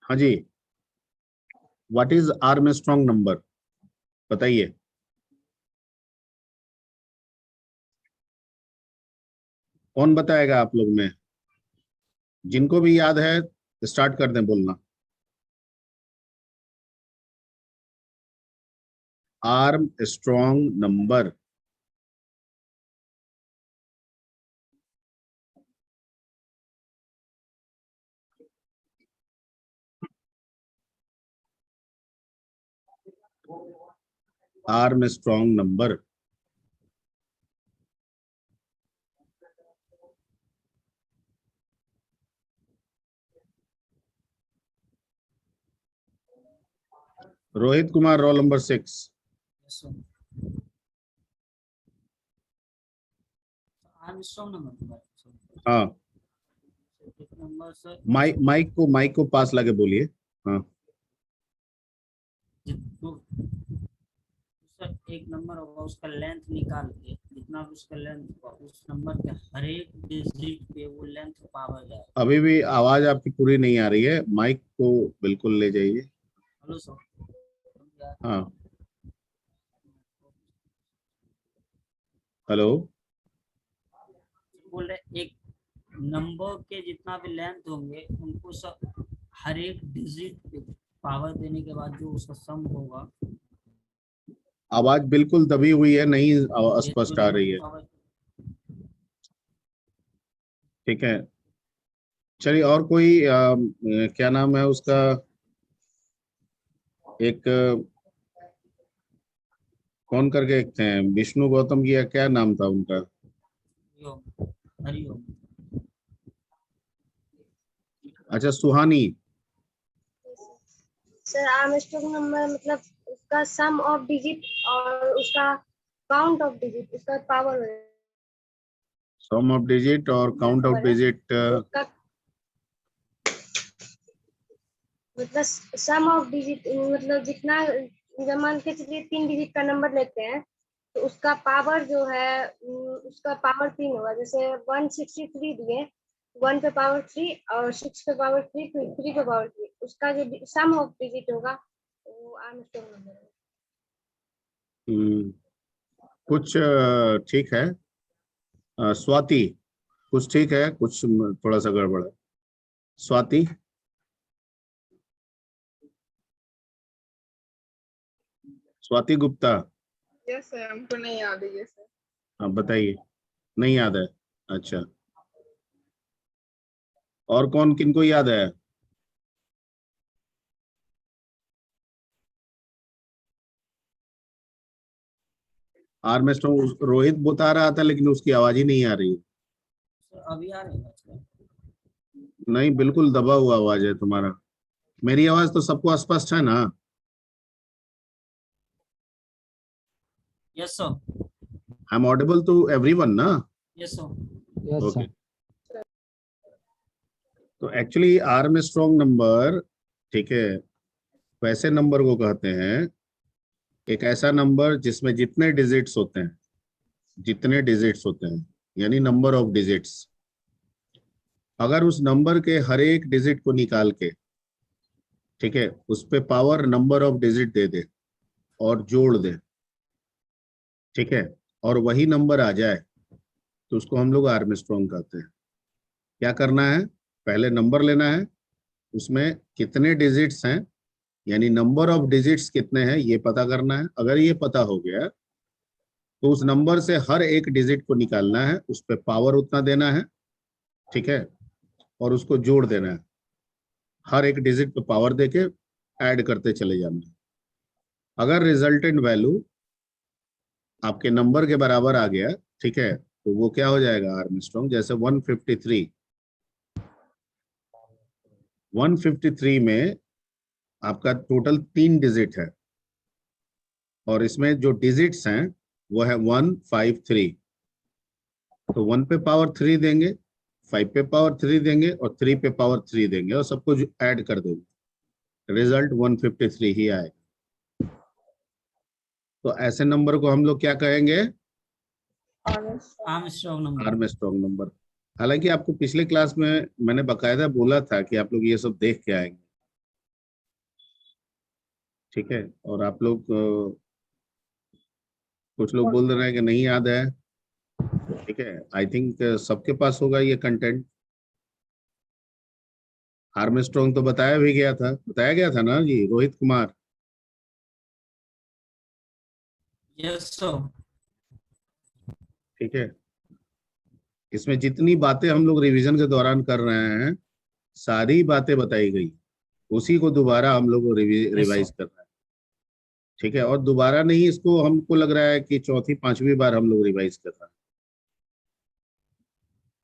हाँ जी, what is Armstrong number, बताइए। कौन बताएगा आप लोग में? जिनको भी याद है स्टार्ट कर दें बोलना। Arm strong number. Arm strong number. Rohit Kumar, roll number 6। Armstrong number. हाँ, नंबर सर, माइक को पास लाके बोलिए। हाँ, सर एक नंबर होगा, उसका लेंथ निकाल के जितना भी उसका लेंथ होगा उस नंबर के हर एक डिजिट पे वो लेंथ पावर जाए। अभी भी आवाज आपकी पूरी नहीं आ रही है, माइक को बिल्कुल ले जाइए। Hello sir. हाँ, हेलो। बोल रहे एक नंबर के जितना भी लेंथ होंगे उनको सब हर एक डिजिट पे पावर देने के बाद जो उसका सम होगा। आवाज बिल्कुल दबी हुई है, नहीं ये स्पष्ट आ रही है। ठीक है, चलिए। और कोई क्या नाम है उसका? एक कौन करके एक थे, विष्णु गौतम की, या क्या नाम था उनका? हरिओम। अच्छा, सुहानी। सर आर्मस्ट्रॉन्ग नंबर मतलब उसका सम ऑफ डिजिट और उसका काउंट ऑफ डिजिट, उसका पावर सम ऑफ डिजिट और काउंट ऑफ डिजिट। मतलब सम ऑफ डिजिट मतलब जितना, जब मान के चलिए 3 डिजिट का नंबर लेते हैं तो उसका पावर जो है उसका पावर 3 होगा। जैसे 163 दिए, 1 पे पावर 3 और 6 पे पावर 3, फिर 3 पे पावर 3, उसका जो सम ऑफ डिजिट होगा वो आर्मस्ट्रॉन्ग नंबर है। कुछ ठीक है। स्वाति, कुछ ठीक है, कुछ थोड़ा सा गड़बड़ है। स्वाति, स्वाति गुप्ता। यस सर, हमको नहीं याद है ये सर। हाँ, बताइए। नहीं याद है? अच्छा, और कौन, किनको याद है? आर्मस्ट्रॉन्ग रोहित बता रहा था, लेकिन उसकी आवाज ही नहीं आ रही है। अभी आ रहे हैं? नहीं, बिल्कुल दबा हुआ आवाज है तुम्हारा। मेरी आवाज तो सबको स्पष्ट है ना? Yes sir. I am audible to everyone ना? Yes sir. ओके। तो एक्चुअली आर्मस्ट्रॉन्ग नंबर, ठीक है, वैसे नंबर को कहते हैं, एक ऐसा नंबर जिसमें जितने डिजिट्स होते हैं, जितने डिजिट्स होते हैं, यानी नंबर ऑफ डिजिट्स, अगर उस नंबर के हर एक डिजिट को निकाल के, ठीक है, उस पे पावर नंबर ऑफ डिजिट दे दे और जोड़ दे, ठीक है, और वही नंबर आ जाए, तो उसको हम लोग आर्मस्ट्रॉन्ग कहते हैं। क्या करना है? पहले नंबर लेना है, उसमें कितने डिजिट्स हैं, यानी नंबर ऑफ डिजिट्स कितने हैं, ये पता करना है। अगर ये पता हो गया तो उस नंबर से हर एक डिजिट को निकालना है, उस पर पावर उतना देना है, ठीक है, और उसको जोड़ देना है। हर एक डिजिट पे पावर देके ऐड करते चले जाना है। अगर रिजल्टेंट वैल्यू आपके नंबर के बराबर आ गया, ठीक है, तो वो क्या हो जाएगा आर्मस्ट्रॉन्ग। जैसे 153, 153 में आपका टोटल 3 डिजिट है, और इसमें जो डिजिट्स हैं वो है 153। तो 1 पे पावर 3 देंगे, 5 पे पावर 3 देंगे, और 3 पे पावर 3 देंगे, और सब कुछ ऐड कर देंगे, रिजल्ट 153 ही आएगा। तो ऐसे नंबर को हम लोग क्या कहेंगे? Armstrong number. Armstrong number. हालांकि आपको पिछले क्लास में मैंने बकायदा बोला था कि आप लोग ये सब देख के आएंगे, ठीक है, और आप लोग कुछ लोग बोल रहे हैं कि नहीं याद है। ठीक है, आई थिंक सबके पास होगा ये कंटेंट। आर्मस्ट्रॉन्ग तो बताया गया था ना जी, रोहित कुमार। Yes sir. ठीक है, इसमें जितनी बातें हम लोग रिवीजन के दौरान कर रहे हैं, सारी बातें बताई गई, उसी को दोबारा हम लोग यस रिवाइज सर। कर रहे हैं। ठीक है, और दोबारा नहीं, इसको हमको लग रहा है कि चौथी पांचवी बार हम लोग रिवाइज कर रहे हैं,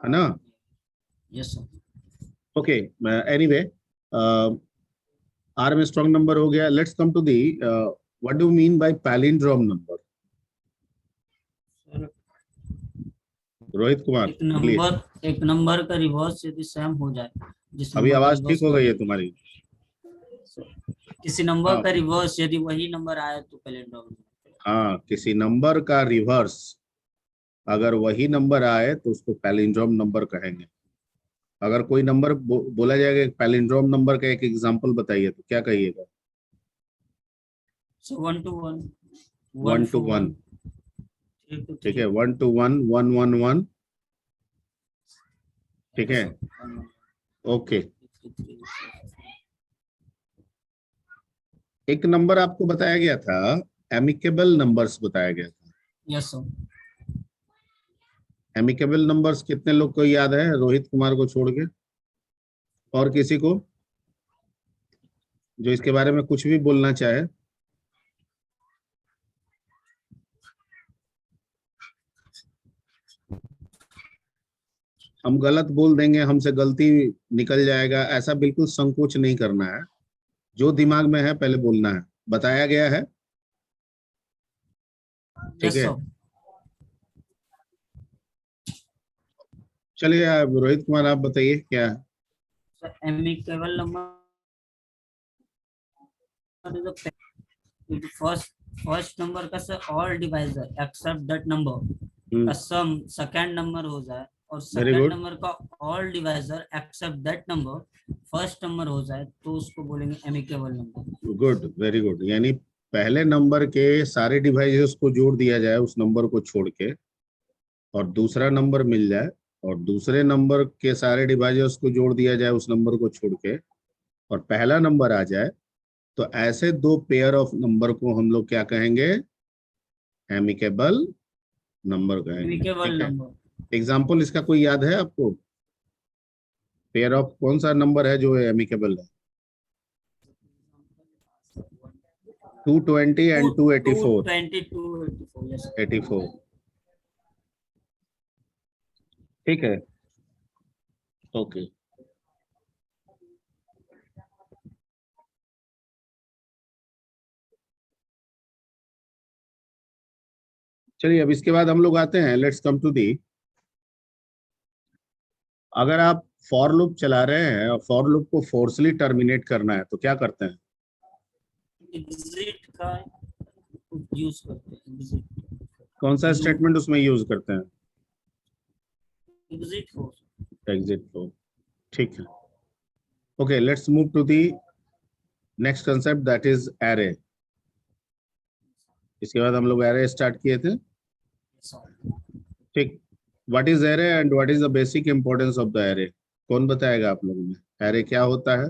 है ना। Yes sir. Okay, anyway, Armstrong number हो गया। Let's come to the what do mean by palindrome number. Rohit Kumar बोलिए। एक नंबर का रिवर्स यदि सेम हो जाए, जिस अभी नंबर का आवाज रिवर्स ठीक हो कर गई है रहे तुम्हारी। हैं, किसी नंबर हाँ का रिवर्स यदि वही नंबर आए तो पैलिंड्रोम। हाँ, किसी नंबर का रिवर्स अगर वही नंबर आए तो उसको पैलिंड्रोम नंबर कहेंगे। अगर कोई नंबर बोला जाएगा पैलिंड्रोम नंबर का एक एग्जांपल बताइए, तो क्या कहिएगा। सो 1 to 1, 1 1 to for 1। 1, 3 to ठीक 3। है, 1 to 1, 1 1 1। ठीक है, ओके। एक नंबर आपको बताया गया था, एमिकेबल नंबर्स बताया गया था। Yes sir. एमिकेबल नंबर्स कितने लोग को याद है, रोहित कुमार को छोड़ के, और किसी को जो इसके बारे में कुछ भी बोलना चाहे। हम गलत बोल देंगे, हमसे गलती निकल जाएगा, ऐसा बिल्कुल संकोच नहीं करना है। जो दिमाग में है पहले बोलना है, बताया गया है। ठीक यस है, सर। चलिए आप रोहित कुमार आप बताइए क्या। Amicable number is the first number का sir all divisor except that number का सम सेकंड नंबर हो जाए, और वेरी सेकंड गुड, नंबर का all divisor except that number first number हो जाए, तो उसको बोलेंगे amicable number. Good, very good. यानी पहले नंबर के सारे डिवाइसेस को जोड़ दिया जाए उस नंबर को छोड़ के, और दूसरा नंबर मिल जाए, और दूसरे नंबर के सारे डिवाइजर्स को जोड़ दिया जाए उस नंबर को छोड़ के, और पहला नंबर आ जाए, तो ऐसे दो पेयर ऑफ नंबर को हम लोग क्या कहेंगे, एमिकेबल नंबर कहेंगे। एमिकेबल ठीक है, नंबर एग्जाम्पल इसका कोई याद है आपको। पेयर ऑफ कौन सा नंबर है जो एमिकेबल है। 220 एंड 284। 222 यस। 84। ठीक है, ओके। चलिए, अब इसके बाद हम लोग आते हैं, लेट्स कम टू दी, अगर आप फॉर लूप चला रहे हैं और फॉर लूप को फोर्सली टर्मिनेट करना है तो क्या करते हैं। एग्जिट का यूज करते हैं। एग्जिट कौन सा लूप स्टेटमेंट उसमें यूज करते हैं। एग्जिट हो। Exit flow. ठीक है, okay, let's move to the next concept that is array. इसके बाद हम लोग एरे स्टार्ट किए थे। ठीक, what is array and what is the basic importance of the array. कौन बताएगा आप लोगों में, एरे क्या होता है,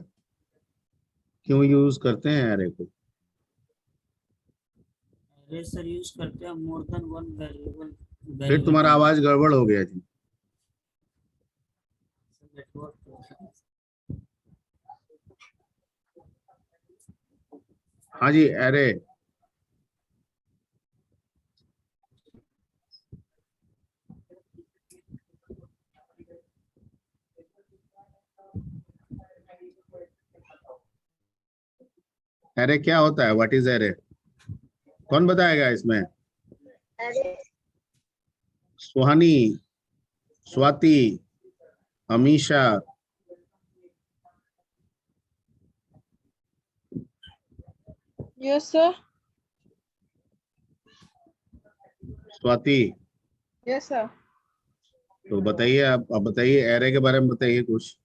क्यों यूज करते हैं एरे को। एरे सर यूज करते हैं मोर देन वन वेरिएबल। फिर तुम्हारा आवाज गड़बड़ हो गया जी। हाँ जी, एरे। एरे क्या होता है, व्हाट इज एरे, कौन बताएगा इसमें। अरे Suhani, Swati, Amisha. Yes sir. Swati, yes sir. तो बताइए, आप बताइए एरे के बारे में बताइए कुछ।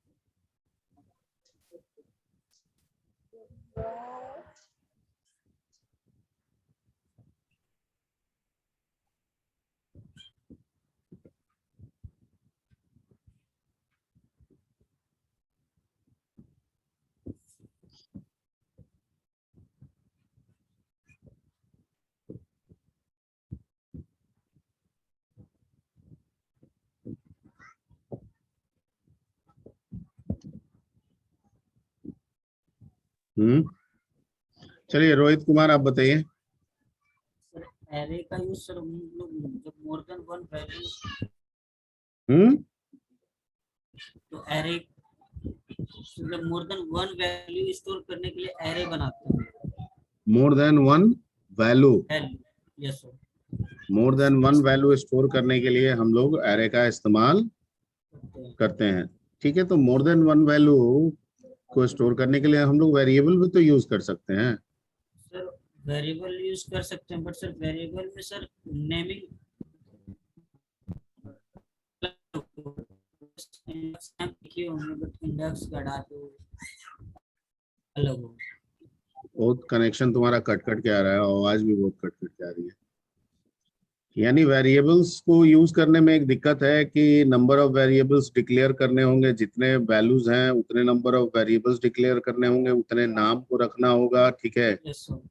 चलिए रोहित कुमार आप बताइए। सर एरे का यूज सर हम लोग जब मोर देन वन वैल्यू, हम्म तो एरे जब more than one value store करने के लिए एरे बनाते हैं। More than one value, value, yes sir, more than one value store करने के लिए हम लोग एरे का इस्तेमाल करते हैं। करते हैं। ठीक है, तो मोर देन वन वैल्यू को स्टोर करने के लिए हम लोग वेरिएबल भी तो यूज कर सकते हैं। सर वेरिएबल यूज कर सकते हैं, बट सर वेरिएबल में सर नेमिंग लिखे होंगे, बट इंडेक्स का डाटा अलग हो। बहुत कनेक्शन तुम्हारा कट कट के आ रहा है, आवाज भी बहुत कट कट के आ रही है। यानी वेरिएबल्स को यूज करने में एक दिक्कत है कि नंबर ऑफ वेरिएबल्स डिक्लेयर करने होंगे, जितने वैल्यूज हैं उतने नंबर ऑफ वेरिएबल्स डिक्लेयर करने होंगे, उतने नाम को रखना होगा। ठीक है, यस सर,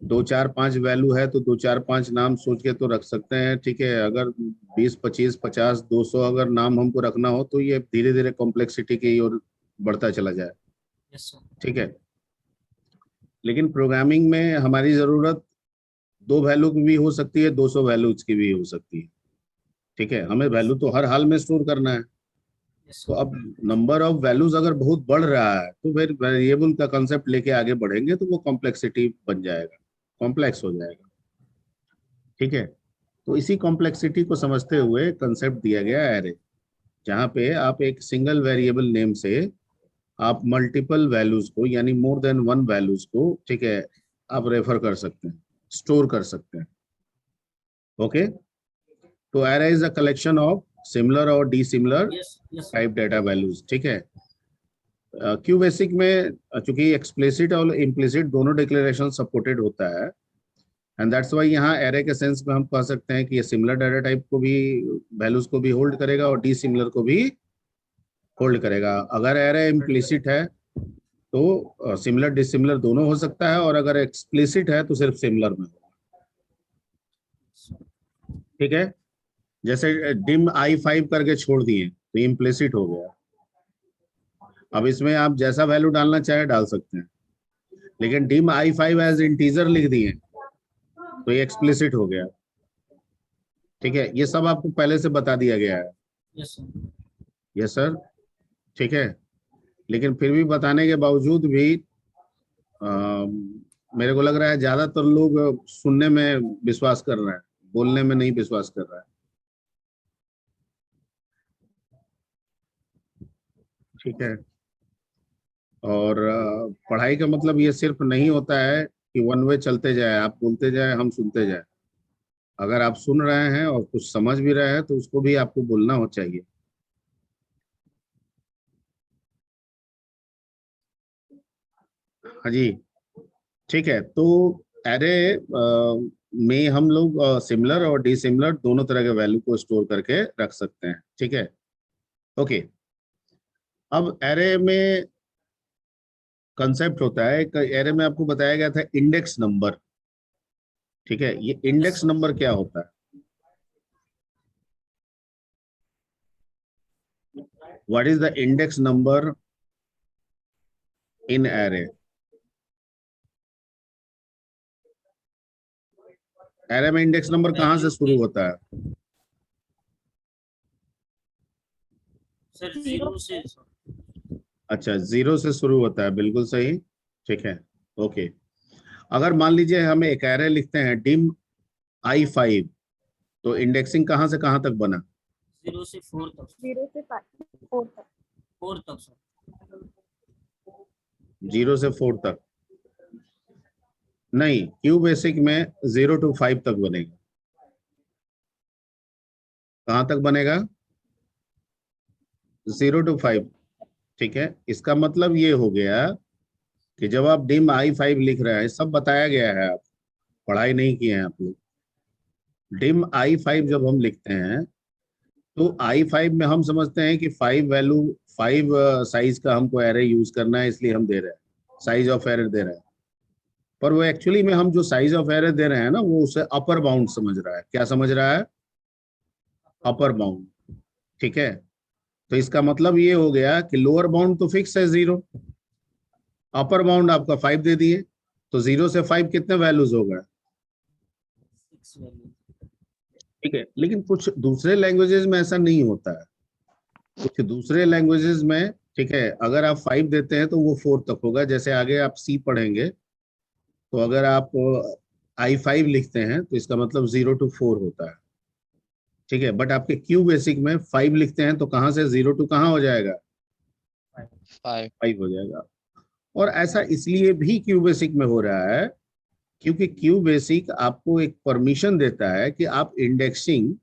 2 4 5 वैल्यू है तो 2 4 5 नाम सोच के तो रख सकते हैं। ठीक है, अगर 20 25 50 200 अगर नाम हमको रखना हो तो ये धीरे धीरे कॉम्प्लेक्सिटी की ओर बढ़ता चला जाए। यस सर, ठीक है, लेकिन प्रोग्रामिंग में हमारी जरूरत 2 वैल्यू की भी हो सकती है, 200 वैल्यूज की भी हो सकती है। ठीक है, हमें वैल्यू तो हर हाल में स्टोर करना है। यस तो सर, अब नंबर ऑफ वैल्यूज अगर बहुत बढ़ रहा है तो फिर वेरिएबल का कंसेप्ट लेके आगे बढ़ेंगे तो वो कॉम्प्लेक्सिटी बन जाएगा, कॉम्प्लेक्स हो जाएगा। ठीक है, तो इसी कॉम्प्लेक्सिटी को समझते हुए कंसेप्ट दिया गया एरे, जहाँ पे आप एक सिंगल वेरिएबल नेम से आप मल्टीपल वैल्यूज को यानी मोर देन वन वैल्यूज को, ठीक है, आप रेफर कर सकते हैं, स्टोर कर सकते हैं। ओके, तो array is a collection of similar और dissimilar yes yes sir, type data values. ठीक है, क्यू बेसिक में चूंकि एक्सप्लिसिट और इम्प्लिसिट दोनों डिक्लेरेशन सपोर्टेड होता है, एंड दैट्स वाई यहाँ एरे के सेंस में हम कह सकते हैं कि ये सिमिलर डाटा टाइप को भी, वैल्यूज को भी होल्ड करेगा और डिसिमिलर को भी होल्ड करेगा। अगर एरे इम्प्लिसिट है तो सिमिलर डिसिमिलर दोनों हो सकता है, और अगर एक्सप्लिसिट है तो सिर्फ सिमिलर में होगा। ठीक है, जैसे डिम i5 करके छोड़ दिए तो इम्प्लिसिट हो गया। अब इसमें आप जैसा वैल्यू डालना चाहे डाल सकते हैं, लेकिन डिम i5 एज इंटीजर लिख दिए तो ये एक्सप्लिसिट हो गया। ठीक है, ये सब आपको पहले से बता दिया गया है। यस सर, यस सर, ठीक है, लेकिन फिर भी बताने के बावजूद भी मेरे को लग रहा है ज्यादातर लोग सुनने में विश्वास कर रहे हैं, बोलने में नहीं विश्वास कर रहा है। ठीक है, और पढ़ाई का मतलब ये सिर्फ नहीं होता है कि वन वे चलते जाए, आप बोलते जाए हम सुनते जाए। अगर आप सुन रहे हैं और कुछ समझ भी रहे हैं तो उसको भी आपको बोलना हो चाहिए। हाँ जी, ठीक है, तो एरे में हम लोग सिमिलर और डिसिमिलर दोनों तरह के वैल्यू को स्टोर करके रख सकते हैं। ठीक है, ओके, अब एरे में कंसेप्ट होता है, एक एरे में आपको बताया गया था इंडेक्स नंबर। ठीक है, ये इंडेक्स नंबर क्या होता है? What is the index number in array? Array में इंडेक्स नंबर कहाँ से शुरू होता है? सर जीरो से अच्छा, 0 से शुरू होता है, बिल्कुल सही। ठीक है, ओके, अगर मान लीजिए हम एक एरे लिखते हैं डिम i5, तो इंडेक्सिंग कहाँ से कहाँ तक बना? 0 से 4 तक, 0 से 4 तक। 4 तक सर, 0 से 4 तक नहीं, क्यू बेसिक में 0 to 5 तक बनेगा। कहाँ तक बनेगा? 0 to 5। ठीक है, इसका मतलब ये हो गया कि जब आप डिम i5 लिख रहे हैं, सब बताया गया है, आप पढ़ाई नहीं किए हैं आप लोग। डिम i5 जब हम लिखते हैं तो i5 में हम समझते हैं कि 5 वैल्यू, 5 साइज का हमको एरे यूज करना है, इसलिए हम दे रहे हैं, साइज ऑफ एरे दे रहे हैं। पर वो एक्चुअली में हम जो साइज ऑफ एरे दे रहे हैं ना, वो उसे अपर बाउंड समझ रहा है। क्या समझ रहा है? Upper bound. ठीक है, तो इसका मतलब ये हो गया कि लोअर बाउंड तो फिक्स है 0, अपर बाउंड आपका 5 दे दिए, तो 0 से 5 कितने वैल्यूज हो गए? 6 वैल्यू। ठीक है, लेकिन कुछ दूसरे लैंग्वेजेस में ऐसा नहीं होता है। कुछ दूसरे लैंग्वेजेस में, ठीक है, अगर आप 5 देते हैं तो वो 4 तक होगा। जैसे आगे आप सी पढ़ेंगे, तो अगर आप I5 लिखते हैं तो इसका मतलब 0 to 4 होता है। ठीक है, बट आपके क्यू बेसिक में 5 लिखते हैं तो कहाँ से 0 to कहाँ हो जाएगा? 5. 5 हो जाएगा। और ऐसा इसलिए भी क्यू बेसिक में हो रहा है क्योंकि क्यू बेसिक आपको एक परमिशन देता है कि आप इंडेक्सिंग,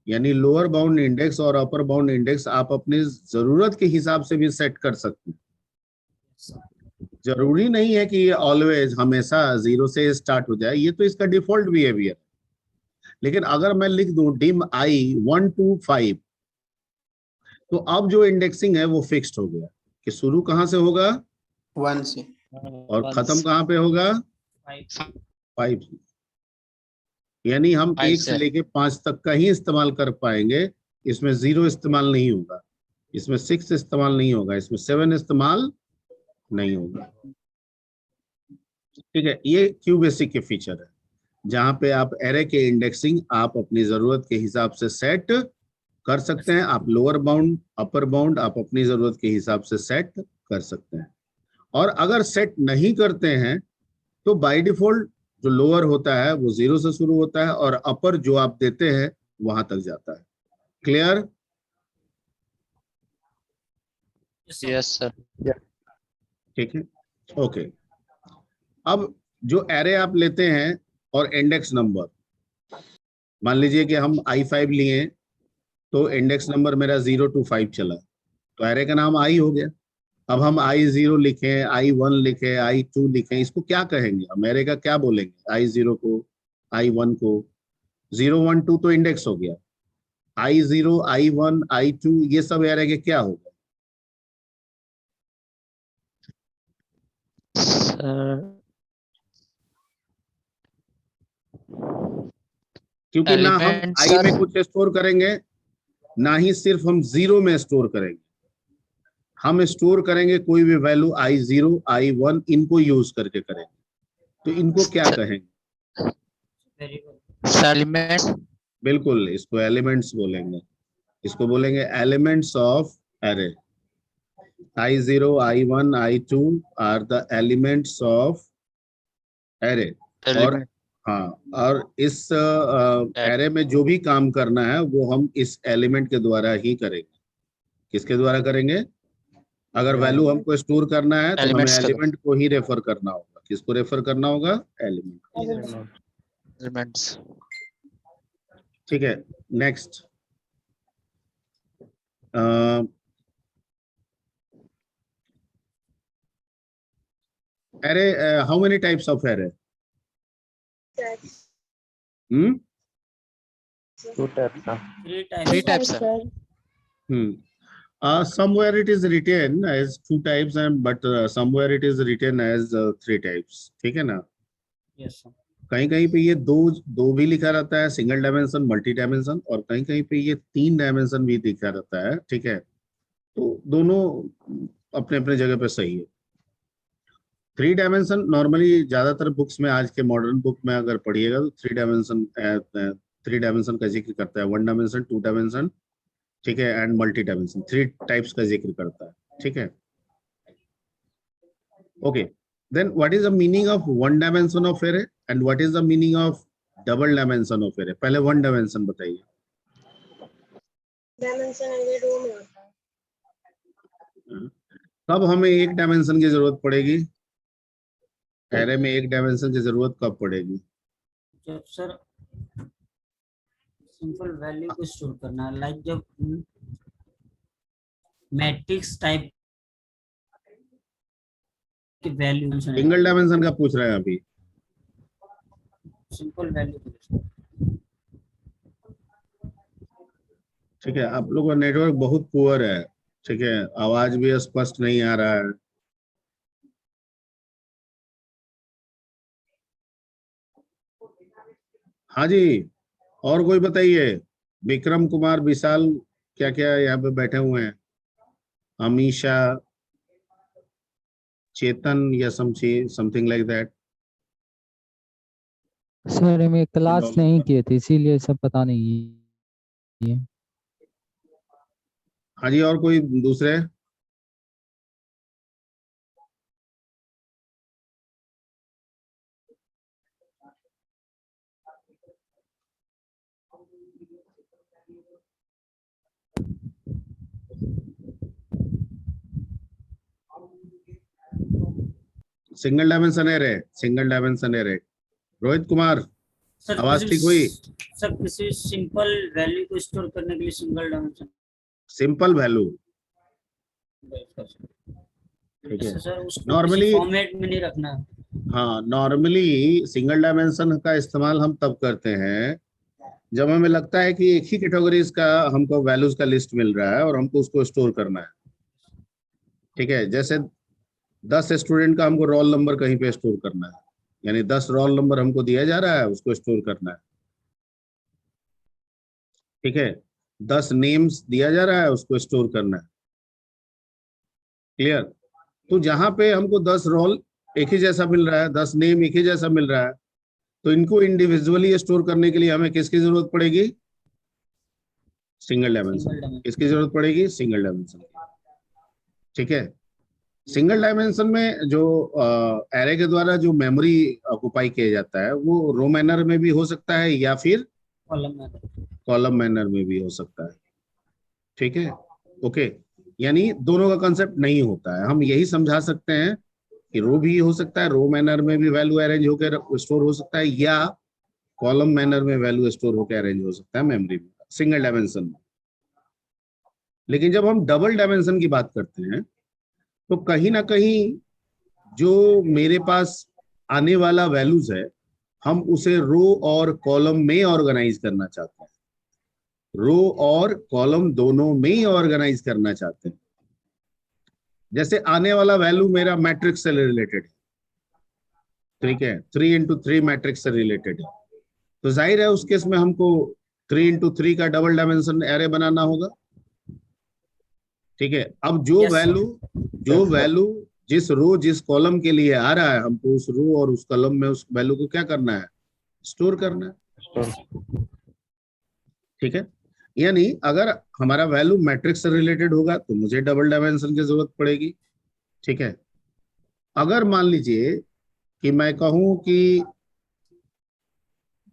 यानी लोअर बाउंड इंडेक्स और अपर बाउंड इंडेक्स आप अपनी जरूरत के हिसाब से भी सेट कर सकते हैं। जरूरी नहीं है कि ये ऑलवेज हमेशा 0 से स्टार्ट हो जाए, ये तो इसका डिफॉल्ट बिहेवियर। लेकिन अगर मैं लिख दूं डिम आई 1 to 5, तो अब जो इंडेक्सिंग है वो फिक्स्ड हो गया कि शुरू कहां से होगा 1 से। और खत्म कहां पे होगा 5 से। यानी हम 5 1 से से। लेके 5 तक का ही इस्तेमाल कर पाएंगे। इसमें 0 इस्तेमाल नहीं होगा, इसमें 6 इस्तेमाल नहीं होगा, इसमें 7 इस्तेमाल नहीं होगा। ठीक है, ये क्यू बेसिक के फीचर है, जहां पे आप एरे के इंडेक्सिंग आप अपनी जरूरत के हिसाब से सेट कर सकते हैं। आप लोअर बाउंड अपर बाउंड आप अपनी जरूरत के हिसाब से सेट कर सकते हैं। और अगर सेट नहीं करते हैं तो बाय डिफॉल्ट जो लोअर होता है वो 0 से शुरू होता है और अपर जो आप देते हैं वहां तक जाता है। क्लियर? Yes sir. ठीक है, ओके। अब जो एरे आप लेते हैं और इंडेक्स नंबर, मान लीजिए कि हम I5 लिए तो इंडेक्स नंबर मेरा 0 to 5 चला, तो एरे का नाम आई हो गया। अब हम I0 लिखें, I1 लिखें, I2 लिखें, इसको क्या कहेंगे? हम एरे का क्या बोलेंगे? I0 को, I1 को। 0 1 2 तो इंडेक्स हो गया, I0 I1 I2 ये सब एरे के क्या हो गए? सर क्योंकि ना हम एलिमेंट आई में सर. कुछ स्टोर करेंगे, ना ही सिर्फ हम 0 में स्टोर करेंगे। हम स्टोर करेंगे कोई भी वैल्यू I0 I1 इनको यूज करके करेंगे, तो इनको क्या कहेंगे? एलिमेंट. बिल्कुल, इसको एलिमेंट्स बोलेंगे। इसको बोलेंगे elements of array. I0 I1 I2 are the elements of array. और एलिमेंट. हाँ, और इस एरे में जो भी काम करना है वो हम इस एलिमेंट के द्वारा ही करेंगे। किसके द्वारा करेंगे? अगर वैल्यू हमको स्टोर करना है तो हमें Elements का। एलिमेंट को ही रेफर करना होगा। किसको रेफर करना होगा? एलिमेंट। एलिमेंट्स. ठीक है, next. Array, how many types of array? Two types of. 3 types sir. Somewhere it is written as 2 types and but somewhere it is written as 3 types. ठीक है ना? Yes sir. कहीं कहीं पे ये दो भी लिखा रहता है, सिंगल डायमेंशन मल्टी डायमेंशन, और कहीं कहीं पे ये 3 डायमेंशन भी लिखा रहता है। ठीक है, तो दोनों अपने अपने जगह पे सही है। 3 डायमेंशन नॉर्मली ज्यादातर बुक्स में, आज के मॉडर्न बुक में अगर पढ़िएगा तो 3 डायमेंशन का जिक्र करता है। 1 डायमेंशन, 2 डायमेंशन, ठीक है, एंड मल्टी डायमेंशन, 3 टाइप्स का जिक्र करता है। ठीक है, okay. Then what is the meaning of 1 dimension of array and what is the meaning of double dimension of array? पहले 1 डायमेंशन बताइए। डायमेंशन एरे रो में होता है। कब हमें 1 डायमेंशन की जरूरत पड़ेगी? एरे में 1 डायमेंशन की जरूरत कब पड़ेगी? जब सर सिंपल वैल्यू को स्टोर करना है, लाइक जब मैट्रिक्स टाइप की वैल्यू। सिंगल डायमेंशन का पूछ रहे हैं अभी। Simple value. ठीक है, आप लोगों का नेटवर्क बहुत पुअर है। ठीक है, आवाज भी स्पष्ट नहीं आ रहा है। हाँ जी, और कोई बताइए। विक्रम कुमार, विशाल, क्या क्या यहाँ पे बैठे हुए हैं? अमीशा, चेतन या समथिंग लाइक दैट। सर मैं क्लास नहीं किए थे इसीलिए सब पता नहीं है। हाँ जी, और कोई दूसरे? Single dimension array, single dimension array. Rohit Kumar, sir आवाज ठीक हुई? सर किसी सिंपल वैल्यू को स्टोर करने के लिए सिंगल डायमेंशन सिंपल वैल्यू, ठीक है। सर उसको Normally- फॉर्मेट में नहीं रखना है। हाँ, नॉर्मली सिंगल डायमेंशन का इस्तेमाल हम तब करते हैं जब हमें लगता है कि एक ही कैटेगरीज का हमको वैल्यूज का लिस्ट मिल रहा है और हमको उसको स्टोर करना है। ठीक है, जैसे 10 स्टूडेंट का हमको रोल नंबर कहीं पे स्टोर करना है, यानी 10 रोल नंबर हमको दिया जा रहा है, उसको स्टोर करना है। ठीक है, 10 नेम्स दिया जा रहा है, उसको स्टोर करना है। क्लियर? तो जहां पे हमको 10 रोल एक ही जैसा मिल रहा है, 10 नेम एक ही जैसा मिल रहा है, तो इनको इंडिविजुअली स्टोर करने के लिए हमें किसकी जरूरत पड़ेगी? Single dimension. किसकी जरूरत पड़ेगी? Single dimension. ठीक है, सिंगल डायमेंशन में जो एरे के द्वारा जो मेमोरी ऑक्युपाई किया जाता है वो रो मैनर में भी हो सकता है या फिर कॉलम मैनर में भी हो सकता है। ठीक है, ओके, यानी दोनों का कंसेप्ट नहीं होता है। हम यही समझा सकते हैं कि रो भी हो सकता है, रो मैनर में भी वैल्यू अरेंज होकर स्टोर हो सकता है, या कॉलम मैनर में वैल्यू स्टोर होकर अरेंज हो सकता है मेमोरी में, सिंगल डायमेंशन में। लेकिन जब हम डबल डायमेंशन की बात करते हैं तो कहीं ना कहीं जो मेरे पास आने वाला वैल्यूज है हम उसे रो और कॉलम में ऑर्गेनाइज करना चाहते हैं, रो और कॉलम दोनों में ही ऑर्गेनाइज करना चाहते हैं। जैसे आने वाला वैल्यू मेरा मैट्रिक्स से रिलेटेड है, ठीक है, 3 into 3 मैट्रिक्स से रिलेटेड है, तो जाहिर है उस केस में हमको 3 into 3 का डबल डायमेंशन एरे बनाना होगा। ठीक है, अब जो वैल्यू जिस रो जिस कॉलम के लिए आ रहा है हमको उस रो और उस कॉलम में उस वैल्यू को क्या करना है? स्टोर करना है। ठीक है, यानी अगर हमारा वैल्यू मैट्रिक्स से रिलेटेड होगा तो मुझे डबल डायमेंशन की जरूरत पड़ेगी। ठीक है, अगर मान लीजिए कि मैं कहूं कि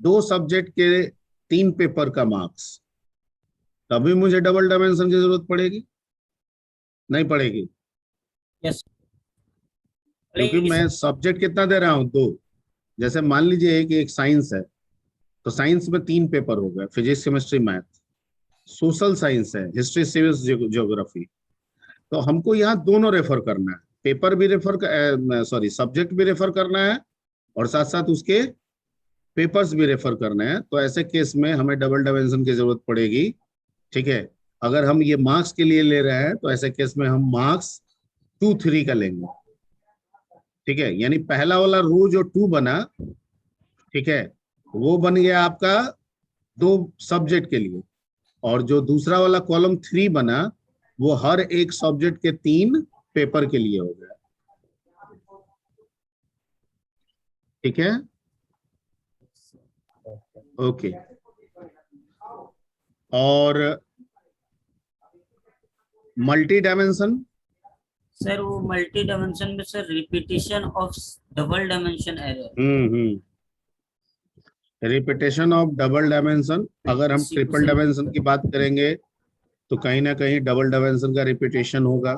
2 सब्जेक्ट के 3 पेपर का मार्क्स, तभी मुझे डबल डायमेंशन की जरूरत पड़ेगी? नहीं पड़ेगी, यस, क्योंकि मैं सब्जेक्ट कितना दे रहा हूं? 2। जैसे मान लीजिए कि एक साइंस है तो साइंस में 3 पेपर हो गए, physics chemistry math. Social science है, हिस्ट्री सिविक्स ज्योग्राफी, तो हमको यहाँ दोनों रेफर करना है, पेपर भी रेफर सब्जेक्ट भी रेफर करना है और साथ साथ उसके पेपर्स भी रेफर करना है। तो ऐसे केस में हमें डबल डायमेंशन की जरूरत पड़ेगी। ठीक है, अगर हम ये मार्क्स के लिए ले रहे हैं तो ऐसे केस में हम मार्क्स 2 3 का लेंगे। ठीक है, यानी पहला वाला रो जो 2 बना, ठीक है, वो बन गया आपका 2 सब्जेक्ट के लिए, और जो दूसरा वाला कॉलम 3 बना वो हर एक सब्जेक्ट के 3 पेपर के लिए हो गया। ठीक है, ओके। और मल्टी डायमेंशन? सर वो मल्टी डायमेंशन में sir repetition of double dimension array. Repetition of double dimension. अगर हम ट्रिपल डायमेंशन की बात करेंगे तो कहीं ना कहीं डबल डायमेंशन का रिपीटेशन होगा।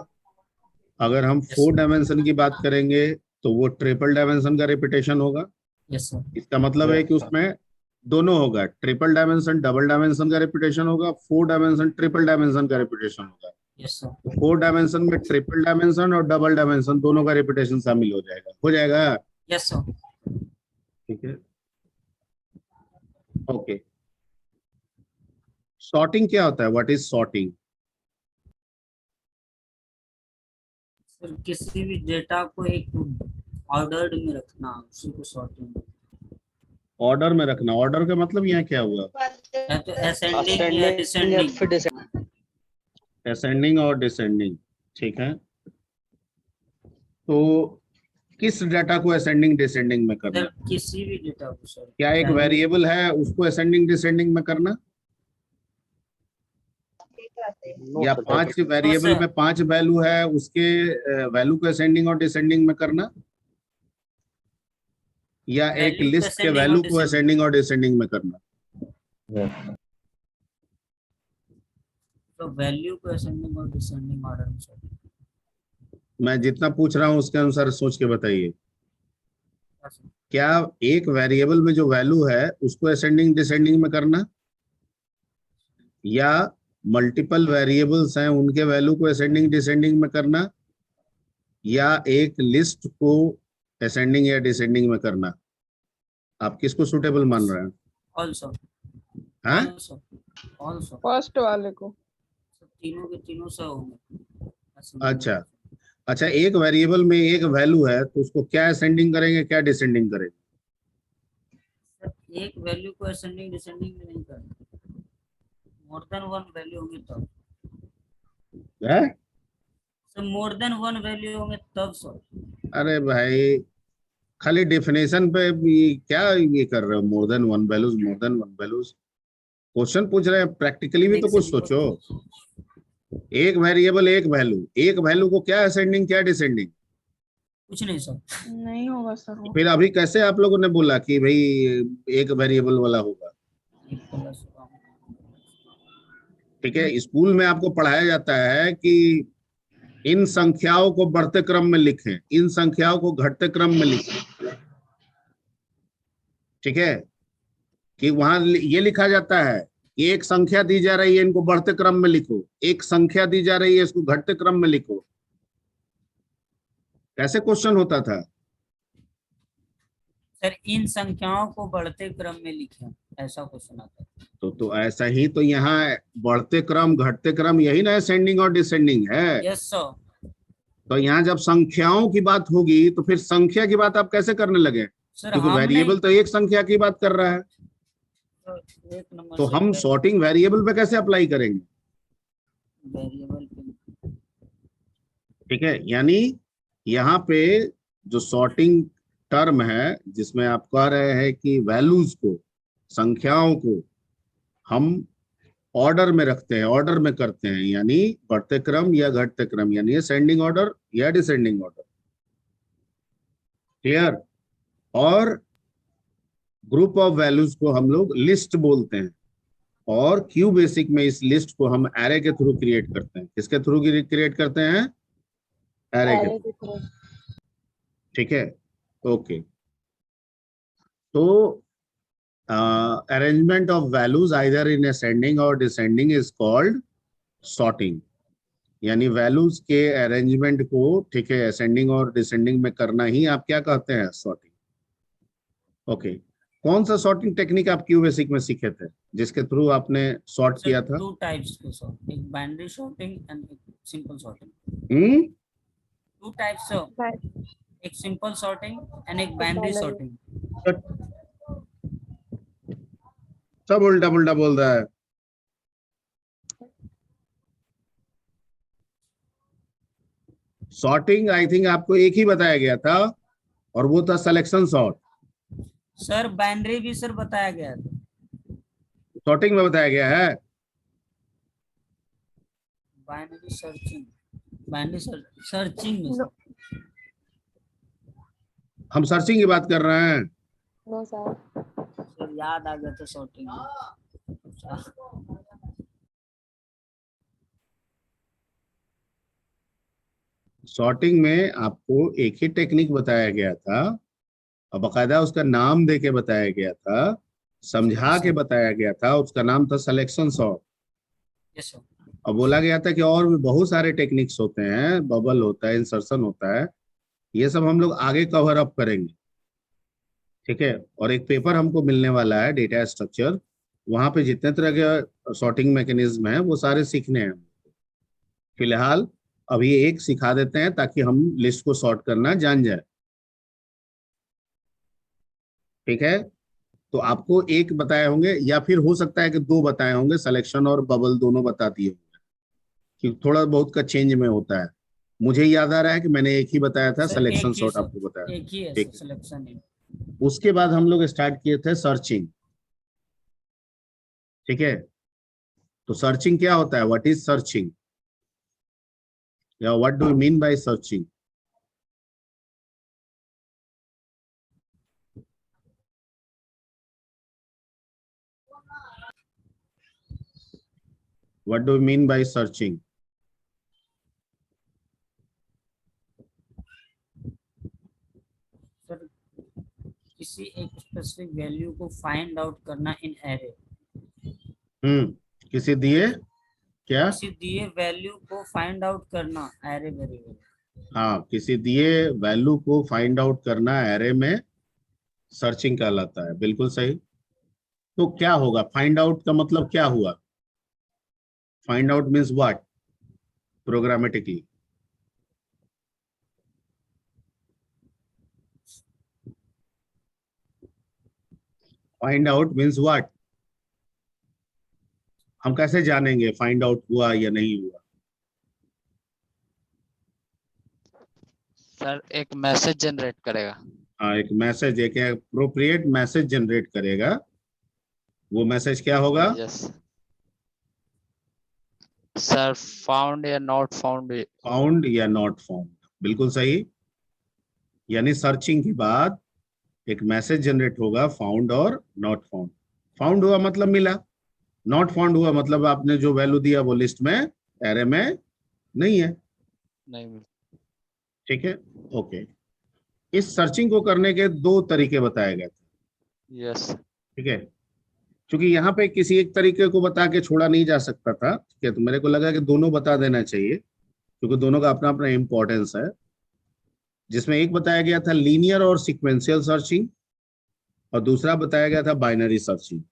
अगर हम 4 डायमेंशन की बात करेंगे तो वो ट्रिपल डायमेंशन का रिपीटेशन होगा। Yes sir. इसका मतलब है कि उसमें दोनों होगा, ट्रिपल डायमेंशन डबल डायमेंशन का रिपीटेशन होगा, 4 डायमेंशन ट्रिपल डायमेंशन का रिपीटेशन होगा। Yes sir. 4 डायमेंशन में ट्रिपल डायमेंशन और डबल डायमेंशन दोनों का रिपीटेशन शामिल हो जाएगा। Yes sir. ठीक है, ओके। सॉर्टिंग क्या होता है? What is sorting? सर किसी भी डेटा को एक ऑर्डर्ड में रखना, उसी को सॉर्टिंग। ऑर्डर में रखना। ऑर्डर का मतलब यहाँ क्या हुआ? या तो असेंडिंग या डिसेंडिंग। असेंडिंग और डिसेंडिंग। ठीक है, तो किस डाटा को असेंडिंग डिसेंडिंग में करना? सर किसी भी डेटा को सर, क्या एक चाहे वेरिएबल है उसको असेंडिंग डिसेंडिंग में करना, या 5 वेरिएबल सर। में 5 वैल्यू है उसके वैल्यू को असेंडिंग और डिसेंडिंग में करना, या एक वैल्यू को लिस्ट के ascending और वैल्यू को descending। असेंडिंग और डिसेंडिंग में करना? तो वैल्यू को असेंडिंग और डिसेंडिंग ऑर्डर में सर। मैं जितना पूछ रहा हूँ उसके अनुसार सोच के बताइए। क्या सर? क्या एक वेरिएबल में जो वैल्यू है उसको असेंडिंग डिसेंडिंग में करना, या मल्टीपल वेरिएबल्स हैं उनके वैल्यू को असेंडिंग डिसेंडिंग में करना, या एक लिस्ट को असेंडिंग या डिसेंडिंग में करना? आप किसको सुटेबल मान रहे हैं? ऑल्सो हाँ, ऑल्सो फर्स्ट वाले को। तीनों के तीनों सर होंगे। अच्छा अच्छा, एक वेरिएबल में एक वैल्यू है तो उसको क्या असेंडिंग करेंगे क्या डिसेंडिंग करेंगे? सर एक वैल्यू को असेंडिंग डिसेंडिंग में नहीं करना, मोर देन वन वैल्यू होंगे तब है? Sir, more than one value होंगे तब सर। अरे भाई, खाली डेफिनेशन पे क्या ये कर रहे हो? More than one values question पूछ रहे हैं, प्रैक्टिकली भी तो कुछ सोचो। एक वेरिएबल एक वैल्यू को क्या असेंडिंग क्या डिसेंडिंग? कुछ नहीं सर। नहीं होगा सर वो। फिर अभी कैसे आप लोगों ने बोला कि भाई एक वेरिएबल वाला होगा? एक प्लस ठीक है, स्कूल में आपको पढ़ाया जाता है कि इन संख्याओं को बढ़ते क्रम में लिखें, इन संख्याओं को घटते क्रम में लिखें। ठीक है, कि वहां ये लिखा जाता है कि एक संख्या दी जा रही है इनको बढ़ते क्रम में लिखो, एक संख्या दी जा रही है इसको घटते क्रम में लिखो। कैसे क्वेश्चन होता था? सर इन संख्याओं को बढ़ते क्रम में लिखें, ऐसा क्वेश्चन आता है। तो ऐसा ही तो यहाँ बढ़ते क्रम घटते क्रम यही ना असेंडिंग और डिसेंडिंग है। Yes sir. तो यहाँ जब संख्याओं की बात होगी तो फिर संख्या की बात आप कैसे करने लगे? सर क्योंकि हमने वेरिएबल तो एक संख्या की बात कर रहा है, एक नंबर तो से हम सॉर्टिंग वेरिएबल पे कैसे अप्लाई करेंगे? वेरिएबल पे। ठीक है, यानी यहाँ पे जो सॉर्टिंग टर्म है जिसमें आप कह रहे हैं कि वैल्यूज को, संख्याओं को हम ऑर्डर में रखते हैं, ऑर्डर में करते हैं, यानी बढ़ते क्रम या घटते क्रम, यानी असेंडिंग ऑर्डर या डिसेंडिंग ऑर्डर। क्लियर? और ग्रुप ऑफ वैल्यूज को हम लोग लिस्ट बोलते हैं, और क्यू बेसिक में इस लिस्ट को हम एरे के थ्रू क्रिएट करते हैं। किसके थ्रू क्रिएट करते हैं? एरे के थ्रू। ठीक है, ओके। तो arrangement of values either in ascending or descending is called sorting, यानी वैल्यूज के अरेंजमेंट को, ठीक है, असेंडिंग और डिसेंडिंग में करना ही आप क्या कहते हैं? सॉर्टिंग। ओके, कौन सा सॉर्टिंग टेक्निक आप क्यू बेसिक में सीखे थे जिसके थ्रू आपने सॉर्ट किया था? टू टाइप्स के सर, एक बाइनरी सॉर्टिंग एंड एक simple sorting. Two types sir, एक सिंपल सॉर्टिंग एंड एक बाइनरी सॉर्टिंग। सब उल्टा पुल्टा बोल रहा है। सॉर्टिंग आई थिंक आपको एक ही बताया गया था, और वो था सिलेक्शन सॉर्ट। सर बाइनरी भी सर बताया गया था। सॉर्टिंग में बताया गया है बाइनरी सर्चिंग, बाइनरी सर्चिंग में सर। हम सर्चिंग की बात कर रहे हैं। No sir. सर याद आ गया था सॉर्टिंग। सॉर्टिंग में आपको एक ही टेक्निक बताया गया था, और बाकायदा उसका नाम दे के बताया गया था, समझा के बताया गया था, उसका नाम था सिलेक्शन सॉर्ट। Yes sir. और बोला गया था कि और भी बहुत सारे टेक्निक्स होते हैं, बबल होता है, इंसर्शन होता है, ये सब हम लोग आगे कवर अप करेंगे। ठीक है, और एक पेपर हमको मिलने वाला है, डेटा स्ट्रक्चर, वहां पे जितने तरह के सॉर्टिंग मैकेनिज्म है वो सारे सीखने हैं। फिलहाल अभी एक सिखा देते हैं ताकि हम लिस्ट को सॉर्ट करना जान जाए। ठीक है, तो आपको एक बताए होंगे, या फिर हो सकता है कि 2 बताए होंगे, सिलेक्शन और बबल दोनों बता दिए होंगे, कि थोड़ा बहुत का चेंज में होता है। मुझे याद आ रहा है कि मैंने एक ही बताया था, सर सिलेक्शन एक ही सॉर्ट सर, आपको बताया। एक ही है ठीक सर सिलेक्शन है। उसके बाद हम लोग स्टार्ट किए थे सर्चिंग। ठीक है, तो सर्चिंग क्या होता है, व्हाट इज सर्चिंग, या what do you mean by searching? What do you mean by searching? Sir किसी एक स्पेसिफिक वैल्यू को फाइंड आउट करना इन एरे। किसी दिए क्या? किसी दिए वैल्यू को फाइंड आउट करना एरे वेरिएबल। हाँ, किसी दिए वैल्यू को फाइंड आउट करना एरे में सर्चिंग कहलाता है, बिल्कुल सही। तो क्या होगा, फाइंड आउट का मतलब क्या हुआ? Find out means what programmatically? Find out means what? हम कैसे जानेंगे फाइंड आउट हुआ या नहीं हुआ? सर एक मैसेज जनरेट करेगा। हाँ, एक मैसेज, एक अप्रोप्रिएट मैसेज जनरेट करेगा। वो मैसेज क्या होगा? यस सर, फाउंड या नॉट फाउंड। फाउंड या नॉट फाउंड, बिल्कुल सही। यानी सर्चिंग के बाद एक मैसेज जनरेट होगा, फाउंड और नॉट फाउंड। फाउंड हुआ मतलब मिला, नॉट फाउंड हुआ मतलब आपने जो वैल्यू दिया वो लिस्ट में, एरे में नहीं है। नहीं मिल। ठीक है, ओके। इस सर्चिंग को करने के दो तरीके बताए गए थे। यस ठीक है, क्योंकि यहाँ पे किसी एक तरीके को बता के छोड़ा नहीं जा सकता था, ठीक है, तो मेरे को लगा कि दोनों बता देना चाहिए, क्योंकि दोनों का अपना अपना इंपॉर्टेंस है। जिसमें एक बताया गया था लीनियर और सीक्वेंशियल सर्चिंग, और दूसरा बताया गया था बाइनरी सर्चिंग।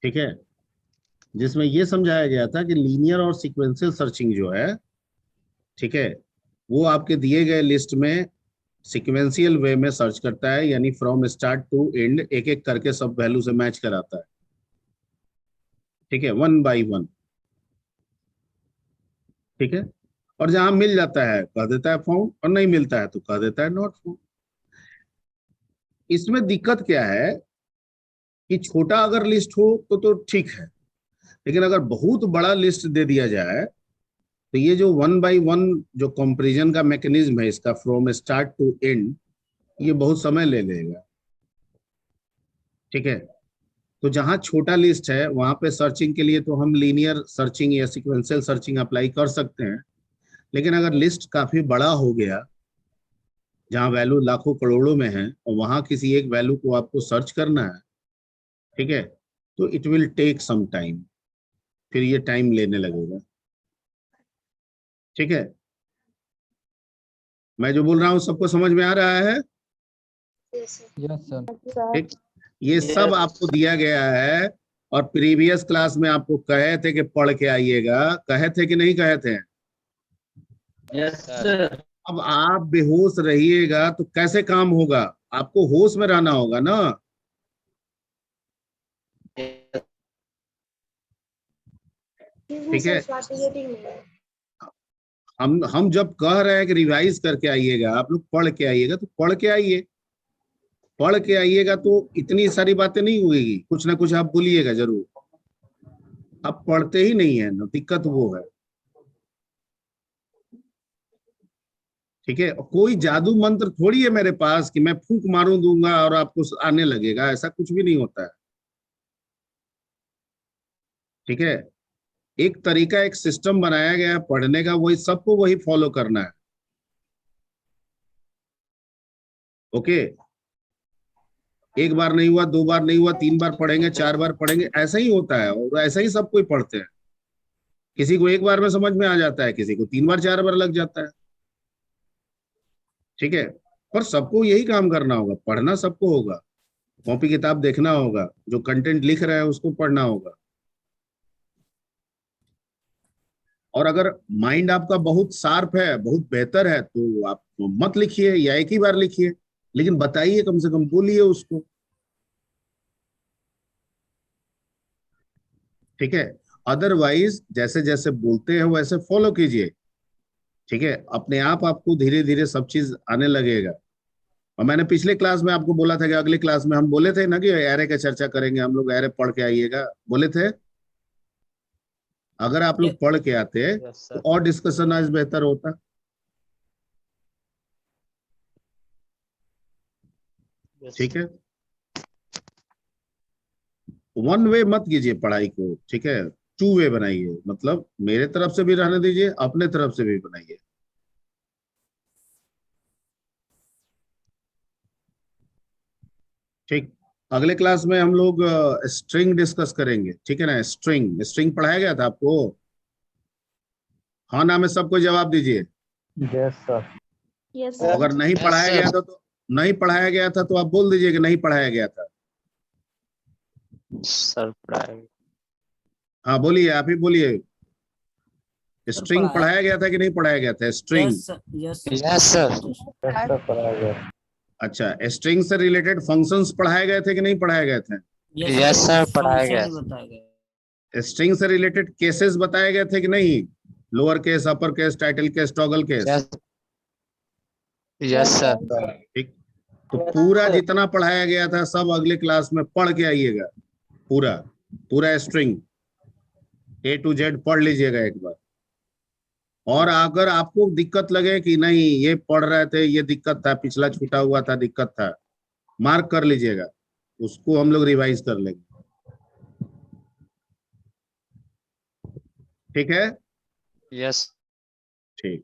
ठीक है, जिसमें ये समझाया गया था कि लीनियर और सीक्वेंशियल सर्चिंग जो है, ठीक है, वो आपके दिए गए लिस्ट में सीक्वेंशियल वे में सर्च करता है, यानी फ्रॉम स्टार्ट टू एंड एक एक करके सब वैल्यू से मैच कराता है। ठीक है, वन बाय वन। ठीक है, और जहां मिल जाता है कह देता है फाउंड, और नहीं मिलता है तो कह देता है नॉट फाउंड। इसमें दिक्कत क्या है कि छोटा अगर लिस्ट हो तो ठीक है, लेकिन अगर बहुत बड़ा लिस्ट दे दिया जाए तो ये जो वन बाय वन जो कंपैरिजन का मैकेनिज्म है इसका, फ्रॉम स्टार्ट टू एंड, ये बहुत समय ले लेगा। ठीक है, तो जहां छोटा लिस्ट है वहां पे सर्चिंग के लिए तो हम लीनियर सर्चिंग या सीक्वेंशियल सर्चिंग अप्लाई कर सकते हैं। लेकिन अगर लिस्ट काफी बड़ा हो गया, जहां वैल्यू लाखों करोड़ों में है, और वहां किसी एक वैल्यू को आपको सर्च करना है, ठीक है, तो it will take some time, फिर ये टाइम लेने लगेगा। ठीक है, मैं जो बोल रहा हूँ सबको समझ में आ रहा है? Yes yes sir. ठीक, ये सब आपको दिया गया है, और प्रीवियस क्लास में आपको कहे थे कि पढ़ के आइएगा, कहे थे कि नहीं कहे थे? Yes sir. अब आप बेहोश रहिएगा तो कैसे काम होगा? आपको होश में रहना होगा ना। ठीक है, हम जब कह रहे हैं कि रिवाइज करके आइएगा, आप लोग पढ़ के आइएगा, तो पढ़ के आइए। पढ़ के आइएगा तो इतनी सारी बातें नहीं होगी, कुछ ना कुछ आप भूलिएगा जरूर। आप पढ़ते ही नहीं है ना, दिक्कत वो है। ठीक है, कोई जादू मंत्र थोड़ी है मेरे पास कि मैं फूंक मारू दूंगा और आपको आने लगेगा, ऐसा कुछ भी नहीं होता है। ठीक है, एक तरीका, एक सिस्टम बनाया गया है पढ़ने का, वही सबको वही फॉलो करना है। ओके, एक बार नहीं हुआ, दो बार नहीं हुआ, तीन बार पढ़ेंगे, चार बार पढ़ेंगे, ऐसा ही होता है, और ऐसा ही सब कोई पढ़ते हैं। किसी को एक बार में समझ में आ जाता है, किसी को तीन बार चार बार लग जाता है। ठीक है, पर सबको यही काम करना होगा, पढ़ना सबको होगा, कॉपी किताब देखना होगा, जो कंटेंट लिख रहे हैं उसको पढ़ना होगा। और अगर माइंड आपका बहुत शार्प है, बहुत बेहतर है, तो आप मत लिखिए या एक ही बार लिखिए, लेकिन बताइए, कम से कम बोलिए उसको। ठीक है, अदरवाइज जैसे जैसे बोलते हैं वैसे फॉलो कीजिए, ठीक है। अपने आप आपको धीरे धीरे सब चीज आने लगेगा। और मैंने पिछले क्लास में आपको बोला था कि अगले क्लास में हम बोले थे ना कि एरे का चर्चा करेंगे हम लोग, एरे पढ़ के आइएगा, बोले थे। अगर आप लोग पढ़ के आते यस तो सर। और डिस्कशन आज बेहतर होता। ठीक है, वन वे मत कीजिए पढ़ाई को, ठीक है, टू वे बनाइए, मतलब मेरे तरफ से भी रहने दीजिए, अपने तरफ से भी बनाइए। ठीक, अगले क्लास में हम लोग स्ट्रिंग डिस्कस करेंगे, ठीक है ना। स्ट्रिंग स्ट्रिंग पढ़ाया गया था आपको? हाँ ना में सबको जवाब दीजिए। Yes sir. यस अगर नहीं Yes, पढ़ाया sir. गया था तो नहीं पढ़ाया गया था तो आप बोल दीजिए कि नहीं पढ़ाया गया था। सर पढ़ाएगा। हाँ बोलिए, आप ही बोलिए। स्ट्रिंग पढ़ाया- पढ़ाया गया था कि नहीं पढ़ाया गया था? String. Yes yes Yes, sir. Yes sir पढ़ाया गया। अच्छा, स्ट्रिंग से रिलेटेड फंक्शंस पढ़ाए गए थे कि नहीं पढ़ाए गए थे? Yes, sir, पढ़ाया गया। बताया गया। स्ट्रिंग से रिलेटेड केसेस बताए गए थे कि नहीं? Lower case, upper case, title case, toggle case. Yes. Yes, sir. ठीक, तो पूरा जितना पढ़ाया गया था सब अगले क्लास में पढ़ के आइएगा। पूरा पूरा स्ट्रिंग A to Z पढ़ लीजिएगा एक बार। और अगर आपको दिक्कत लगे कि नहीं ये पढ़ रहे थे, ये दिक्कत था, पिछला छूटा हुआ था, दिक्कत था, मार्क कर लीजिएगा, उसको हम लोग रिवाइज कर लेंगे। ठीक है, Yes. ठीक।